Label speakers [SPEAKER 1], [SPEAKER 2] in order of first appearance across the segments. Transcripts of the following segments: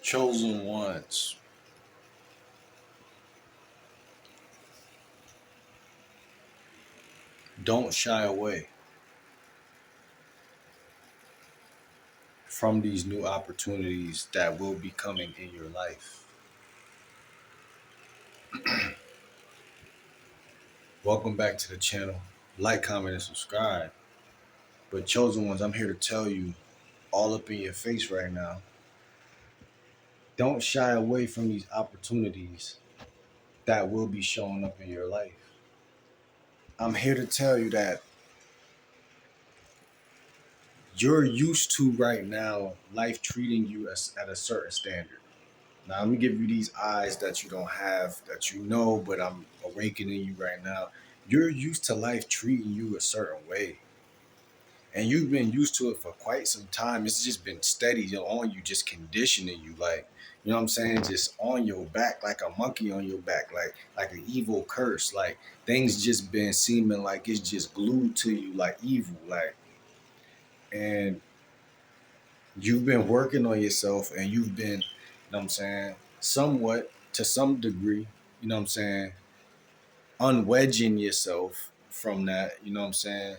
[SPEAKER 1] Chosen ones, don't shy away from these new opportunities that will be coming in your life. Welcome back to the channel. Like, comment, and subscribe. But chosen ones, I'm here to tell you all up in your face right now. Don't shy away from these opportunities that will be showing up in your life. I'm here to tell you that you're used to right now life treating you at a certain standard. Now, let me give you these eyes that you don't have, that you know, but I'm awakening you right now. You're used to life treating you a certain way. And you've been used to it for quite some time. It's just been steady on you, just conditioning you, like, you know what I'm saying? Just on your back, like a monkey on your back, like an evil curse. Like things just been seeming like it's just glued to you, like evil, like. And you've been working on yourself, and you've been, you know what I'm saying, somewhat to some degree, you know what I'm saying, unwedging yourself from that, you know what I'm saying,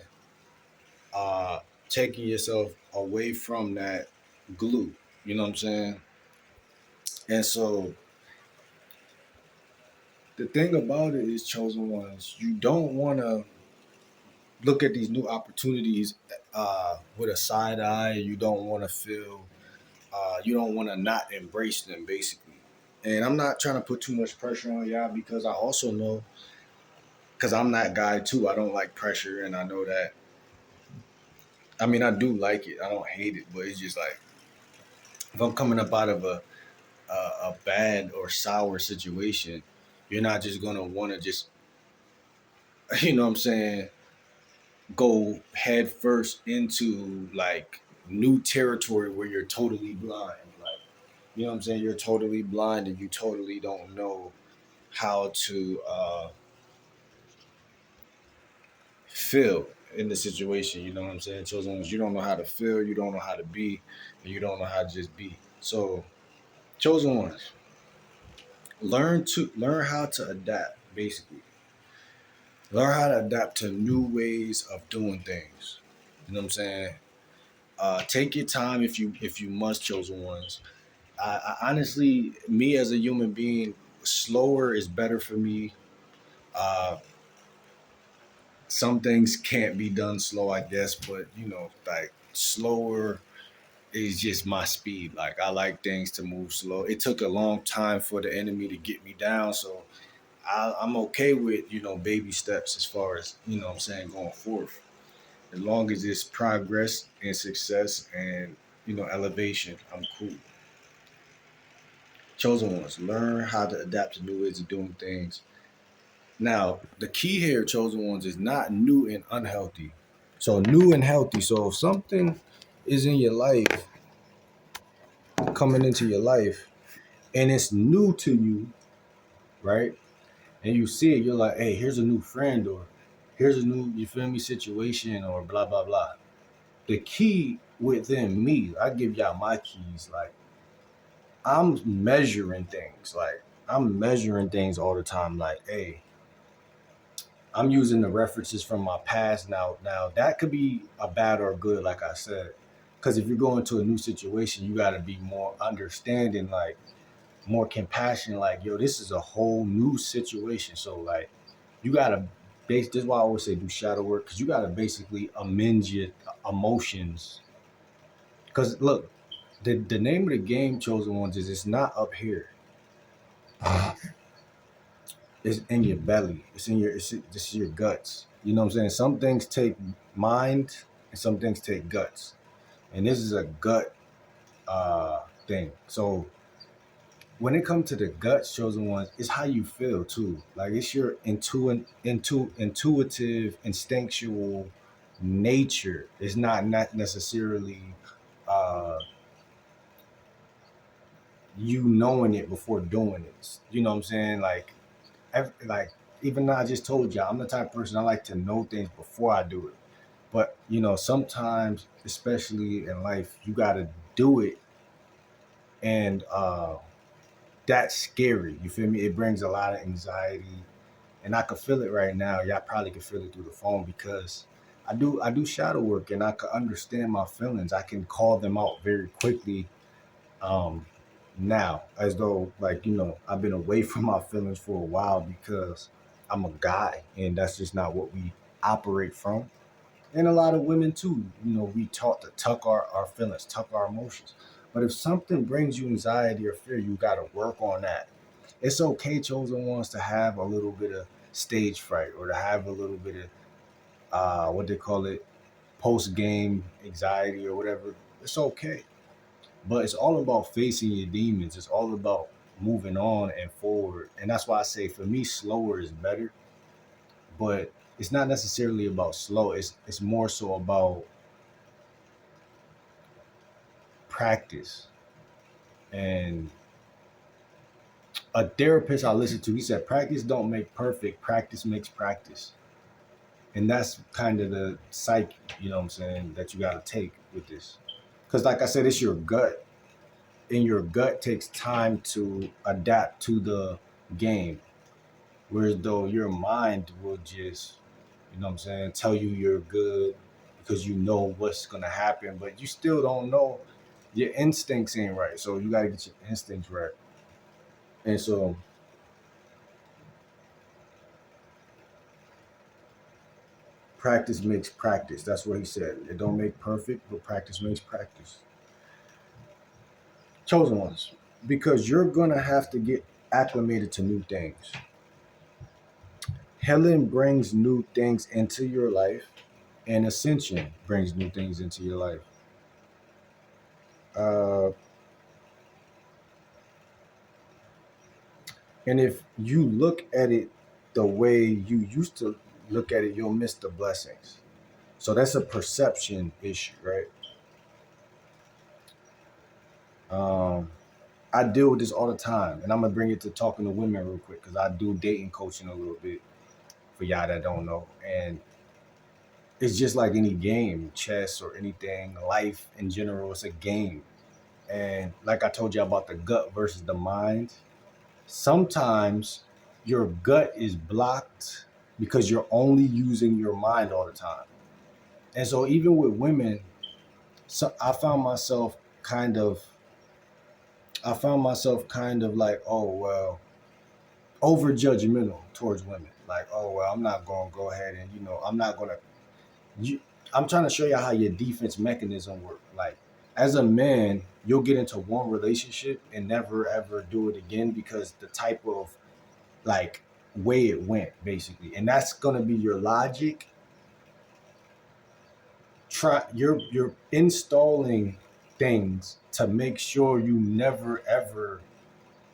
[SPEAKER 1] uh, taking yourself away from that glue, you know what I'm saying. And so the thing about it is, chosen ones, you don't want to look at these new opportunities with a side eye. You don't want to feel, you don't want to not embrace them, basically. And I'm not trying to put too much pressure on y'all, because I also know, because I'm that guy too. I don't like pressure, and I know that. I mean, I do like it. I don't hate it, but it's just like, if I'm coming up out of a bad or sour situation, you're not just gonna want to just, you know what I'm saying, go head first into like new territory where you're totally blind. Like, you know what I'm saying, you're totally blind and you totally don't know how to feel in the situation. You know what I'm saying? Chosen ones, you don't know how to feel, you don't know how to be, and you don't know how to just be. So, chosen ones, learn how to adapt. Basically, learn how to adapt to new ways of doing things. You know what I'm saying? Take your time if you must, chosen ones. I honestly, me as a human being, slower is better for me. Uh, some things can't be done slow, I guess, but like slower is just my speed. Like I like things to move slow. It took a long time for the enemy to get me down, so I'm okay with baby steps as far as what I'm saying, going forth. As long as it's progress and success and elevation, I'm cool. Chosen ones, learn how to adapt to new ways of doing things. Now, the key here, chosen ones, is not new and unhealthy. So new and healthy. So if something is in your life, coming into your life, and it's new to you, right? And you see it, you're like, hey, here's a new friend, or here's a new, you feel me, situation, or blah blah blah. The key within me, I give y'all my keys. Like I'm measuring things. Like I'm measuring things all the time. Like, hey, I'm using the references from my past now. Now that could be a bad or good, like I said, because if you're going to a new situation, you got to be more understanding, like more compassion. Like, yo, this is a whole new situation. So like, you gotta base. This is why I always say do shadow work, because you gotta basically amend your emotions. Because look, the name of the game, chosen ones, is it's not up here. It's in your belly. It's in your. This is your guts. You know what I'm saying? Some things take mind, and some things take guts. And this is a gut thing. So when it comes to the guts, chosen ones, it's how you feel too. Like it's your intuitive, instinctual nature. It's not necessarily uh, you knowing it before doing it. You know what I'm saying? Like even though I just told you, I'm the type of person, I like to know things before I do it. But sometimes, especially in life, you gotta do it and that's scary. You feel me? It brings a lot of anxiety, and I can feel it right now. Y'all probably can feel it through the phone because I do shadow work, and I can understand my feelings. I can call them out very quickly. Um, Now, as though like I've been away from my feelings for a while because I'm a guy, and that's just not what we operate from. And a lot of women too, we taught to tuck our feelings, tuck our emotions. But if something brings you anxiety or fear, you got to work on that. It's okay, chosen ones, to have a little bit of stage fright or to have a little bit of what they call it, post game anxiety or whatever. It's okay, but it's all about facing your demons. It's all about moving on and forward. And that's why I say for me, slower is better. But it's not necessarily about slow. It's more so about practice. And a therapist I listened to, he said, practice don't make perfect. Practice makes practice. And that's kind of the psyche, what I'm saying, that you got to take with this. Because like I said, it's your gut. And your gut takes time to adapt to the game. Whereas though your mind will just, what I'm saying, tell you you're good because you know what's gonna happen, but you still don't know. Your instincts ain't right, so you gotta get your instincts right. And so practice makes practice. That's what he said. It don't make perfect, but practice makes practice. Chosen ones, because you're gonna have to get acclimated to new things. Helen brings new things into your life, and ascension brings new things into your life. Uh, And if you look at it the way you used to look at it, you'll miss the blessings. So that's a perception issue, right? Um, I deal with this all the time, and I'm gonna bring it to talking to women real quick because I do dating coaching a little bit for y'all that don't know. And it's just like any game, chess or anything, life in general, it's a game. And like I told you about the gut versus the mind, sometimes your gut is blocked because you're only using your mind all the time. And so even with women, so I found myself kind of like, oh well, over judgmental towards women. Like, oh well, I'm not gonna go ahead and I'm not gonna you I'm trying to show you how your defense mechanism work. Like as a man, you'll get into one relationship and never ever do it again because the type of like way it went basically, and that's gonna be your logic. You're installing things to make sure you never ever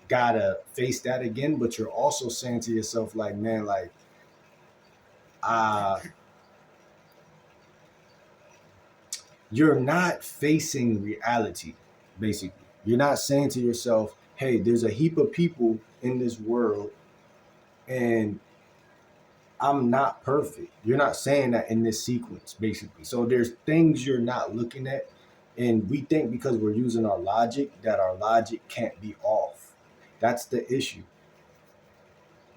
[SPEAKER 1] gotta face that again, but you're also saying to yourself like, man, like uh you're not facing reality. Basically, you're not saying to yourself, hey, there's a heap of people in this world and I'm not perfect. You're not saying that in this sequence, basically. So there's things you're not looking at, and we think because we're using our logic that our logic can't be off. That's the issue.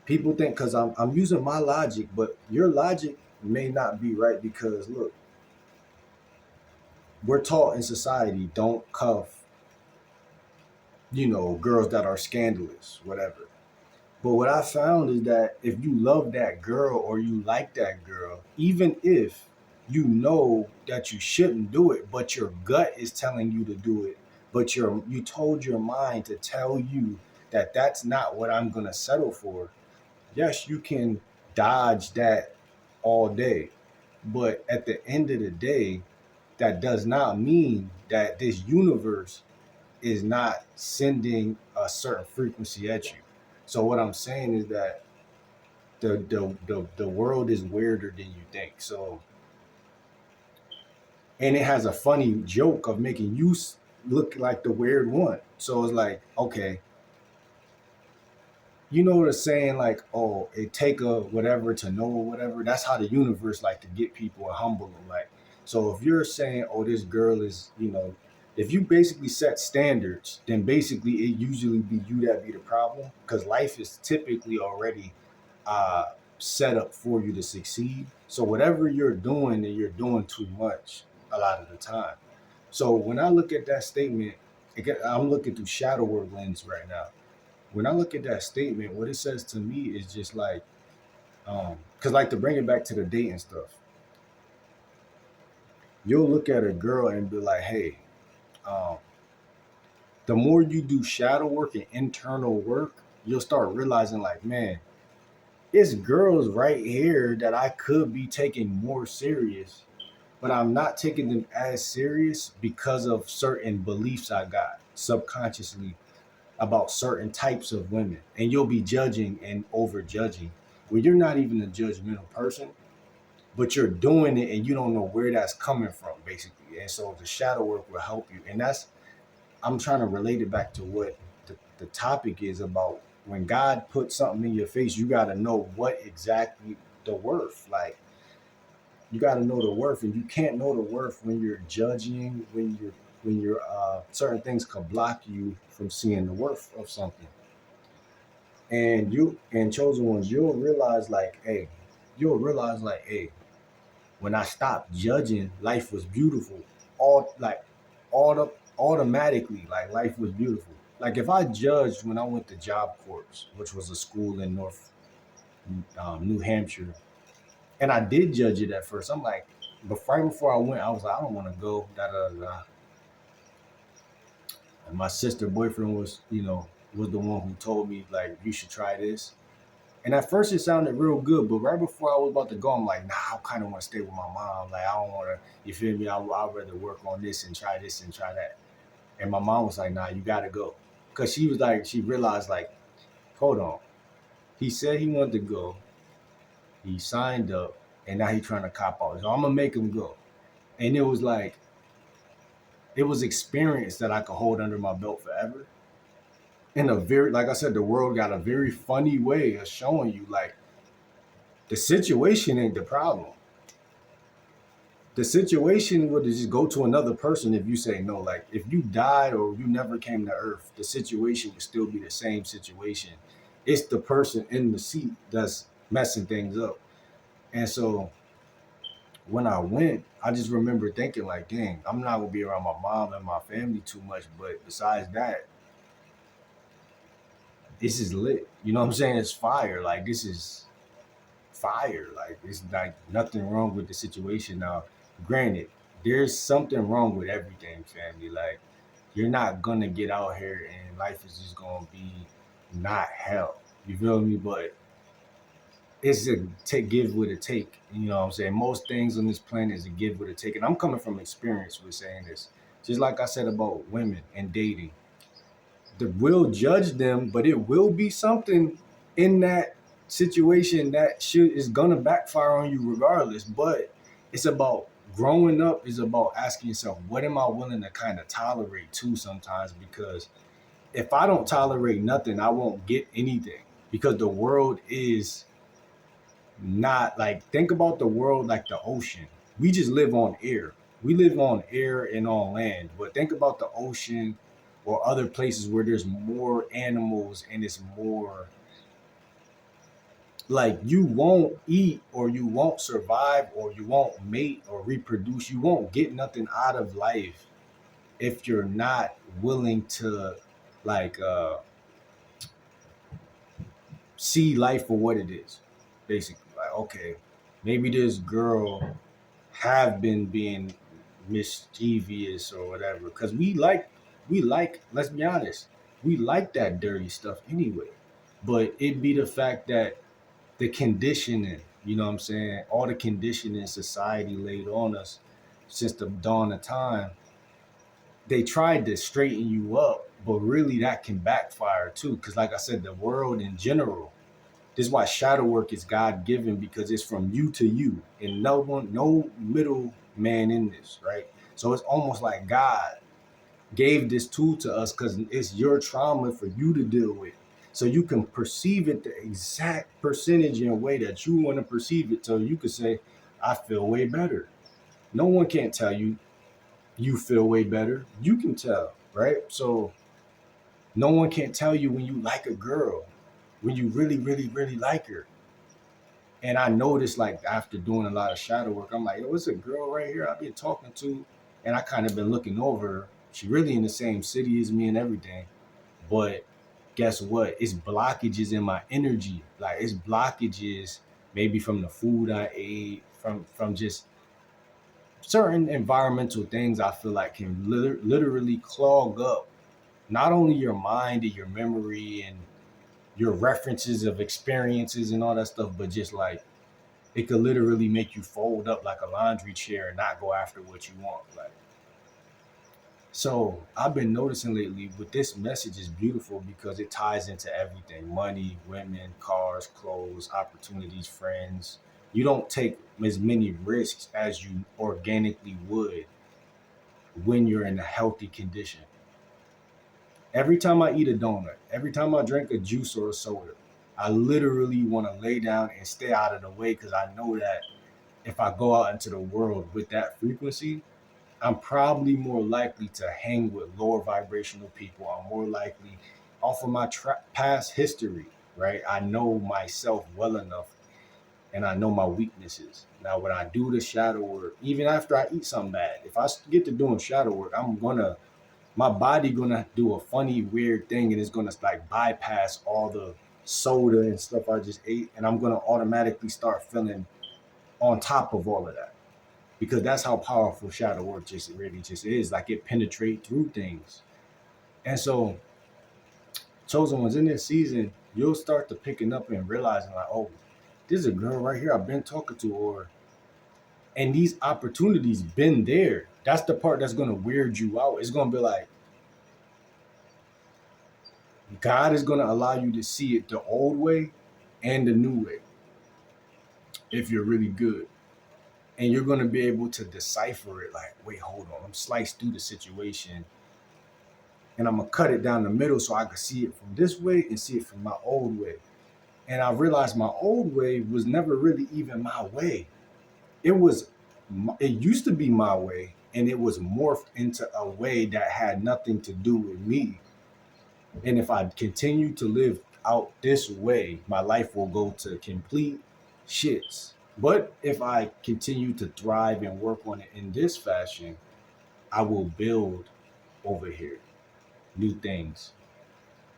[SPEAKER 1] People think because I'm using my logic, but your logic may not be right because look, we're taught in society don't cuff, girls that are scandalous, whatever. But what I found is that if you love that girl or you like that girl, even if you know that you shouldn't do it, but your gut is telling you to do it, but you told your mind to tell you that that's not what I'm gonna settle for. Yes, you can dodge that all day, but at the end of the day, that does not mean that this universe is not sending a certain frequency at you. So what I'm saying is that the world is weirder than you think. So, and it has a funny joke of making you look like the weird one. So it's like, okay, you know what I'm saying? Like, oh, it take a whatever to know or whatever. That's how the universe like to get people and humble them. Like, so if you're saying, oh, this girl is, if you basically set standards, then basically it usually be you that be the problem because life is typically already uh, set up for you to succeed. So whatever you're doing, and you're doing too much a lot of the time. So when I look at that statement, I'm looking through shadow work lens right now. When I look at that statement, what it says to me is just like, because like to bring it back to the dating stuff, you'll look at a girl and be like, hey, um, the more you do shadow work and internal work, you'll start realizing like, man, it's girls right here that I could be taking more serious, but I'm not taking them as serious because of certain beliefs I got subconsciously about certain types of women. And you'll be judging and over judging where you're not even a judgmental person, but you're doing it and you don't know where that's coming from, basically. And so the shadow work will help you. And that's, I'm trying to relate it back to what the topic is about. When God puts something in your face, you got to know what exactly the worth. Like you got to know the worth, and you can't know the worth when you're judging. When you're certain things could block you from seeing the worth of something. And you and chosen ones, you'll realize like, hey, when I stopped judging, life was beautiful. All like all the automatically, like life was beautiful. Like if I judged when I went to Job Corps, which was a school in North New Hampshire, and I did judge it at first. I'm like, but right before I went, I was like, I don't want to go. Da da da. And my sister boyfriend was the one who told me like you should try this. And at first it sounded real good, but right before I was about to go, I'm like, nah, I kind of want to stay with my mom. Like I don't want to, you feel me? I'd rather work on this and try that. And my mom was like, nah, you gotta go. Cause she was like, she realized like, hold on. He said he wanted to go. He signed up and now he trying to cop out. So I'm gonna make him go. And it was like, it was experience that I could hold under my belt forever. In a very, like I said, the world got a very funny way of showing you like the situation ain't the problem. The situation would just go to another person if you say no. Like if you died or you never came to Earth, the situation would still be the same situation. It's the person in the seat that's messing things up. And so when I went, I just remember thinking like, dang, I'm not gonna be around my mom and my family too much. But besides that, this is lit. You know what I'm saying? It's fire. Like this is fire. Like it's like nothing wrong with the situation. Now, granted, there's something wrong with everything, family. Like you're not gonna get out here and life is just gonna be not hell. You feel me? But it's a take give with a take. You know what I'm saying? Most things on this planet is a give with a take. And I'm coming from experience with saying this. Just like I said about women and dating. The will judge them, but it will be something in that situation that should is gonna backfire on you regardless. But it's about growing up is about asking yourself, what am I willing to kind of tolerate too sometimes? Because if I don't tolerate nothing, I won't get anything. Because the world is not like think about the world like the ocean. We just live on air. We live on air and on land. But think about the ocean or other places where there's more animals and it's more like you won't eat or you won't survive or you won't mate or reproduce. You won't get nothing out of life if you're not willing to like see life for what it is. Basically, like okay, maybe this girl have been being mischievous or whatever because we like let's be honest, we like that dirty stuff anyway, but it be the fact that the conditioning, you know what I'm saying, all the conditioning society laid on us since the dawn of time, they tried to straighten you up, but really that can backfire too because like I said, the world in general, this is why shadow work is God given because it's from you to you, and no middle man in this, right? So it's almost like God gave this tool to us because it's your trauma for you to deal with, so you can perceive it the exact percentage in a way that you want to perceive it, so you could say, "I feel way better." No one can't tell you. you feel way better. You can tell, right? So no one can tell you when you like a girl, when you really, really, really like her. And I noticed, like, after doing a lot of shadow work, I'm like, yo, it's a girl right here I've been talking to, and I kind of been looking over her. She really in the same city as me and everything, but guess what? It's blockages in my energy. Like, it's blockages maybe from the food I ate, from just certain environmental things I feel like can literally clog up not only your mind and your memory and your references of experiences and all that stuff, but just like it could literally make you fold up like a laundry chair and not go after what you want. Like, so I've been noticing lately with this message is beautiful because it ties into everything: money, women, cars, clothes, opportunities, friends. You don't take as many risks as you organically would when you're in a healthy condition. Every time I eat a donut, every time I drink a juice or a soda, I literally want to lay down and stay out of the way because I know that if I go out into the world with that frequency, I'm probably more likely to hang with lower vibrational people. I'm more likely, off of my past history, right? I know myself well enough and I know my weaknesses. Now, when I do the shadow work, even after I eat something bad, if I get to doing shadow work, my body gonna do a funny, weird thing, and it's gonna like bypass all the soda and stuff I just ate, and I'm gonna automatically start feeling on top of all of that because that's how powerful shadow work just really just is. Like, it penetrate through things, and so chosen ones in this season, you'll start to picking up and realizing like, oh, this is a girl right here I've been talking to, or and these opportunities been there. That's the part that's gonna weird you out. It's gonna be like God is gonna allow you to see it the old way and the new way if you're really good. And you're gonna be able to decipher it like, wait, hold on, I'm sliced through the situation and I'm gonna cut it down the middle so I can see it from this way and see it from my old way. And I realized my old way was never really even my way. It was, it used to be my way, and it was morphed into a way that had nothing to do with me. And if I continue to live out this way, my life will go to complete shits. But if I continue to thrive and work on it in this fashion, I will build over here new things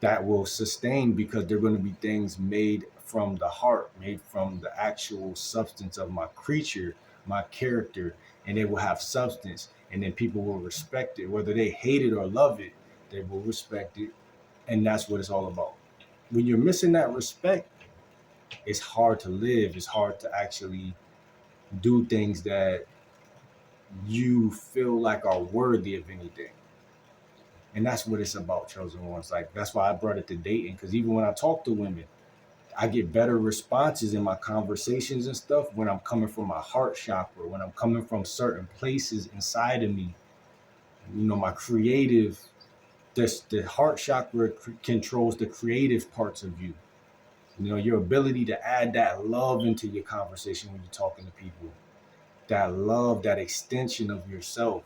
[SPEAKER 1] that will sustain because they're going to be things made from the heart, made from the actual substance of my creature, my character, and they will have substance. And then people will respect it, whether they hate it or love it, they will respect it. And that's what it's all about. When you're missing that respect, it's hard to live. It's hard to actually do things that you feel like are worthy of anything. And that's what it's about, chosen ones. Like, that's why I brought it to dating, because even when I talk to women, I get better responses in my conversations and stuff when I'm coming from my heart chakra, when I'm coming from certain places inside of me. You know, my creative, the heart chakra controls the creative parts of you. You know, your ability to add that love into your conversation when you're talking to people, that love, that extension of yourself,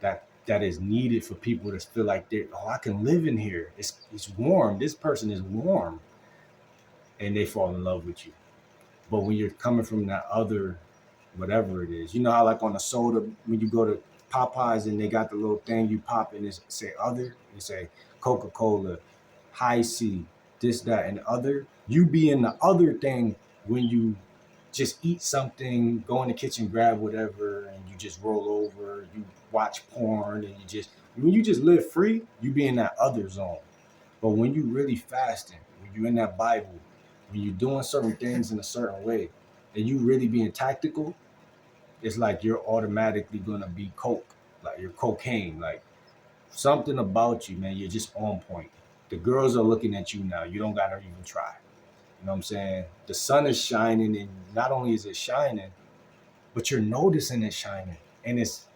[SPEAKER 1] that is needed for people to feel like they, oh, I can live in here. It's warm. This person is warm, and they fall in love with you. But when you're coming from that other, whatever it is, you know how like on a soda, when you go to Popeyes and they got the little thing you pop and it say other, you say Coca-Cola, High C, this, that, and other. You be in the other thing when you just eat something, go in the kitchen, grab whatever, and you just roll over, you watch porn, and when you just live free, you be in that other zone. But when you really fasting, when you in that Bible, when you're doing certain things in a certain way, and you really being tactical, it's like you're automatically gonna be coke, like you're cocaine, like something about you, man. You're just on point. The girls are looking at you now. You don't gotta even try. You know what I'm saying? The sun is shining, and not only is it shining, but you're noticing it shining. And it's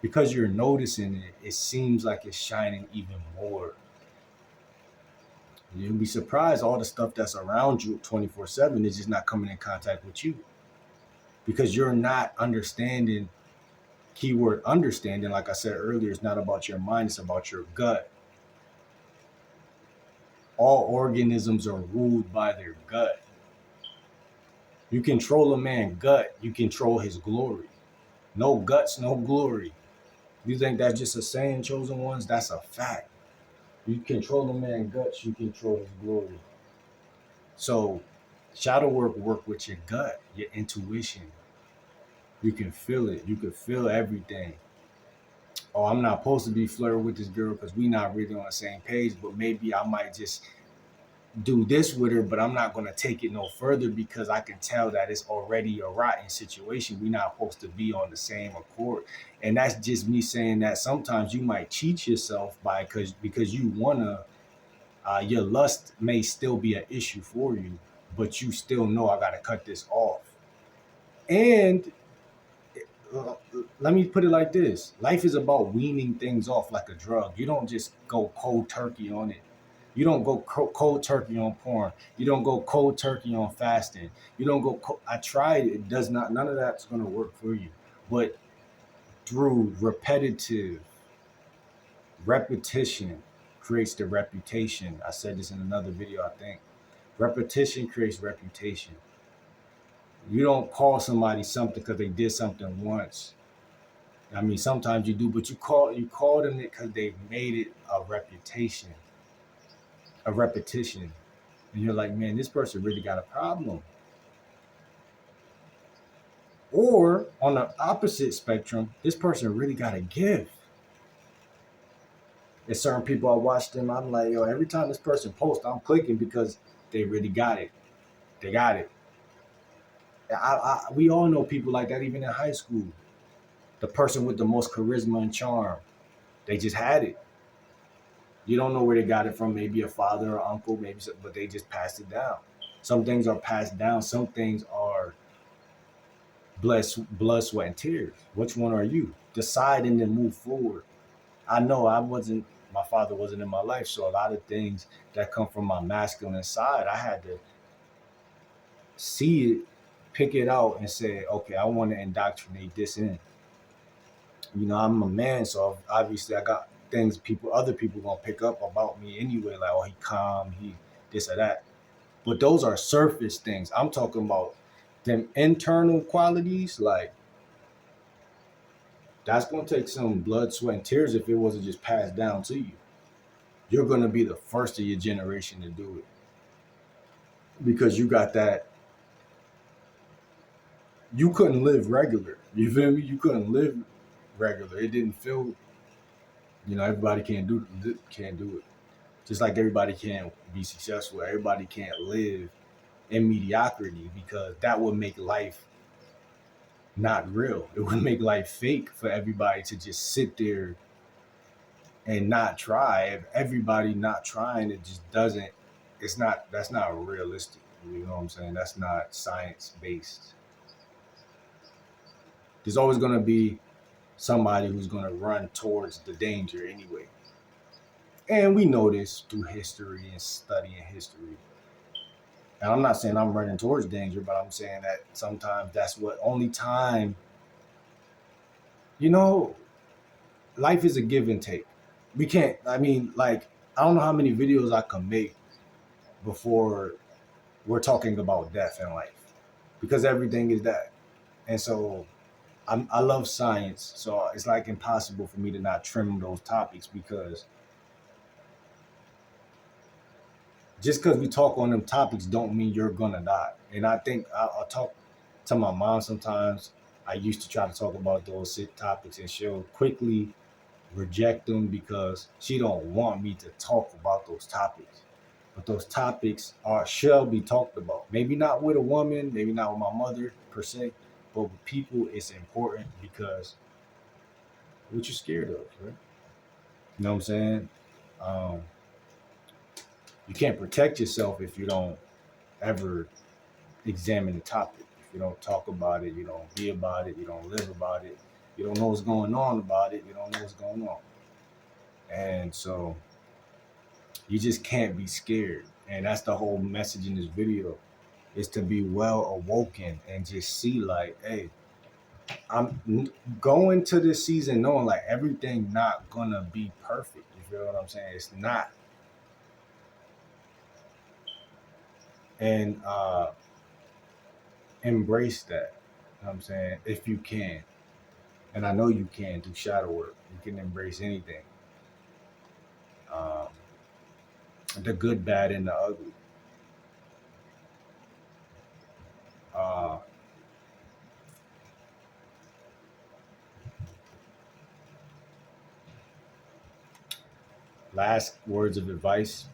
[SPEAKER 1] because you're noticing it, it seems like it's shining even more. You'll be surprised all the stuff that's around you 24/7 is just not coming in contact with you because you're not understanding Keyword understanding, like I said earlier, is not about your mind, it's about your gut. All organisms are ruled by their gut. You control a man's gut, you control his glory. No guts, no glory. You think that's just a saying, chosen ones? That's a fact. You control a man's guts, you control his glory. So shadow work with your gut, your intuition. You can feel it. You can feel everything. Oh, I'm not supposed to be flirting with this girl because we not really on the same page, but maybe I might just do this with her, but I'm not going to take it no further because I can tell that it's already a rotten situation. We're not supposed to be on the same accord. And that's just me saying that sometimes you might cheat yourself by because you want to, your lust may still be an issue for you, but you still know I got to cut this off. And uh, let me put it like this: life is about weaning things off like a drug. You don't just go cold turkey on it. You don't go cold turkey on porn. You don't go cold turkey on fasting. You don't go. I tried it. It does not. None of that's going to work for you. But through repetitive repetition creates the reputation. I said this in another video. I think repetition creates reputation. You don't call somebody something because they did something once. I mean, sometimes you do, but you call them it because they made it a repetition, and you're like, man, this person really got a problem. Or on the opposite spectrum, this person really got a gift. There's certain people I watch them, I'm like, yo, every time this person posts, I'm clicking because they really got it. They got it. We all know people like that, even in high school. The person with the most charisma and charm, they just had it. You don't know where they got it from. Maybe a father or uncle, maybe, but they just passed it down. Some things are passed down. Some things are blood, sweat, and tears. Which one are you? Decide and then move forward. I know my father wasn't in my life, so a lot of things that come from my masculine side, I had to see it, pick it out, and say, okay, I want to indoctrinate this in. I'm a man, so obviously I got things other people gonna pick up about me anyway, like, oh, he calm, he this or that. But those are surface things. I'm talking about them internal qualities, like that's gonna take some blood, sweat, and tears if it wasn't just passed down to you. You're gonna be the first of your generation to do it. Because you got that. You couldn't live regular. You feel me? You couldn't live regular. It didn't feel. Everybody can't do it. Just like everybody can't be successful. Everybody can't live in mediocrity because that would make life not real. It would make life fake for everybody to just sit there and not try. If everybody not trying, it just doesn't. It's not. That's not realistic. You know what I'm saying? That's not science based. There's always going to be somebody who's going to run towards the danger anyway. And we know this through history and studying history. And I'm not saying I'm running towards danger, but I'm saying that sometimes that's what only time, you know, life is a give and take. We can't, I mean, like, I don't know how many videos I can make before we're talking about death and life because everything is that. And so I love science. So it's like impossible for me to not trim those topics because just because we talk on them topics don't mean you're gonna die. And I think I'll talk to my mom sometimes. I used to try to talk about those topics and she'll quickly reject them because she don't want me to talk about those topics. But those topics shall be talked about. Maybe not with a woman, maybe not with my mother per se, but with people it's important because what you're scared of, right? You know what I'm saying? Um, you can't protect yourself if you don't ever examine the topic. If you don't talk about it, you don't be about it, you don't live about it, you don't know what's going on about it, you don't know what's going on. And so you just can't be scared. And that's the whole message in this video is to be well awoken and just see like, hey, going to this season knowing like everything not gonna be perfect. You feel what I'm saying? It's not. And embrace that. You know what I'm saying? If you can. And I know you can do shadow work. You can embrace anything. Um, the good, bad, and the ugly. Uh, last words of advice: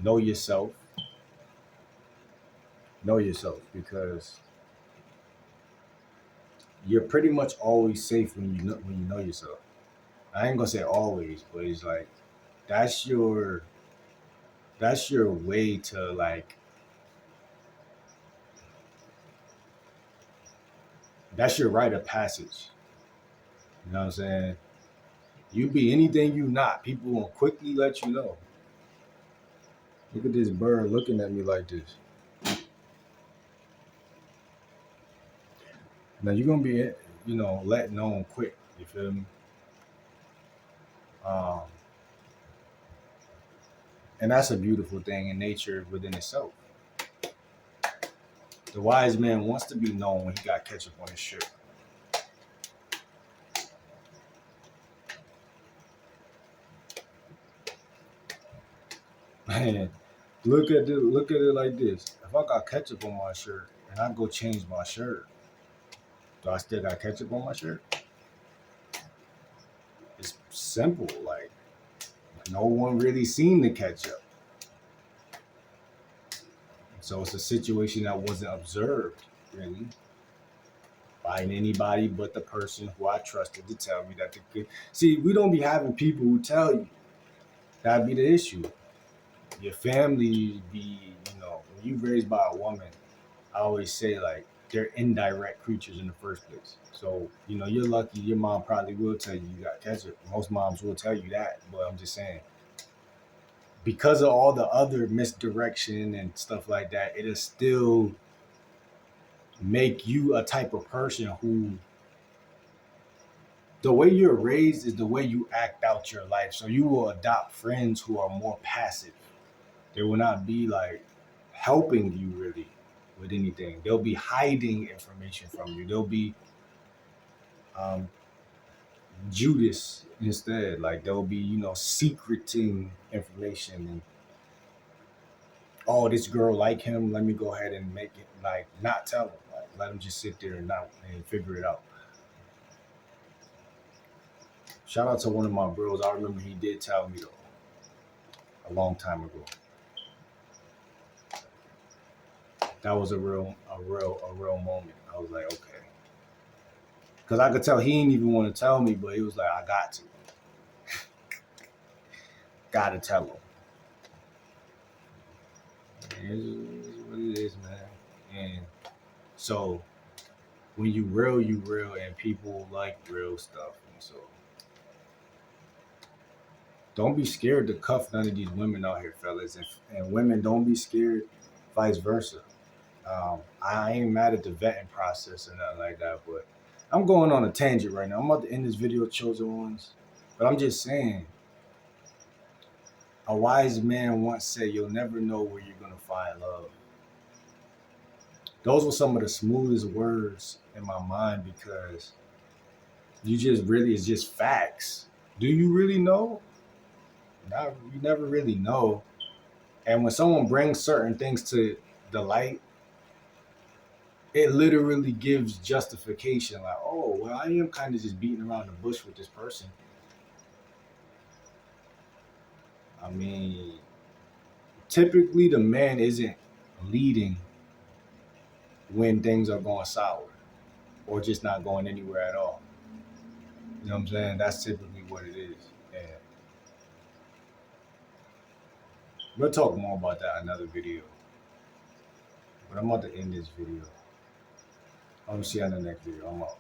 [SPEAKER 1] know yourself. Know yourself because you're pretty much always safe when you know yourself. I ain't gonna say always, but it's like that's your that's your way to like that's your rite of passage. You know what I'm saying? You be anything you not. People will quickly let you know. Look at this bird looking at me like this. Now you're gonna be, let known quick. You feel me? Um, and that's a beautiful thing in nature within itself. The wise man wants to be known when he got ketchup on his shirt. Man, look at it like this. If I got ketchup on my shirt and I go change my shirt, do I still got ketchup on my shirt? It's simple. Like no one really seen the ketchup. So it's a situation that wasn't observed, really, by anybody but the person who I trusted to tell me that the good. See, we don't be having people who tell you. That'd be the issue. Your family be, when you raised by a woman, I always say like they're indirect creatures in the first place. So, you're lucky your mom probably will tell you got ketchup. Most moms will tell you that, but I'm just saying. Because of all the other misdirection and stuff like that, it'll still make you a type of person who the way you're raised is the way you act out your life. So you will adopt friends who are more passive. They will not be like helping you really with anything. They'll be hiding information from you. They'll be um, Judas instead. Like they'll be, secreting information and oh, this girl like him. Let me go ahead and make it like not tell him. Like let him just sit there and not and figure it out. Shout out to one of my bros. I remember he did tell me though a long time ago. That was a real moment. I was like, okay, because I could tell he didn't even want to tell me, but he was like, I gotta tell him. It's what it is, man. And so when you real, and people like real stuff, and so don't be scared to cuff none of these women out here, fellas, and women don't be scared, vice versa. I ain't mad at the vetting process or nothing like that, but I'm going on a tangent right now. I'm about to end this video, chosen ones, but I'm just saying, a wise man once said, "You'll never know where you're gonna find love." Those were some of the smoothest words in my mind because you just really it's just facts. Do you really know? Not, you never really know. And when someone brings certain things to the light, it literally gives justification. Like, oh, well, I am kind of just beating around the bush with this person. I mean, typically the man isn't leading when things are going sour or just not going anywhere at all. You know what I'm saying? That's typically what it is. And we'll talk more about that in another video. But I'm about to end this video. I'm gonna see you on the next video. I'm out.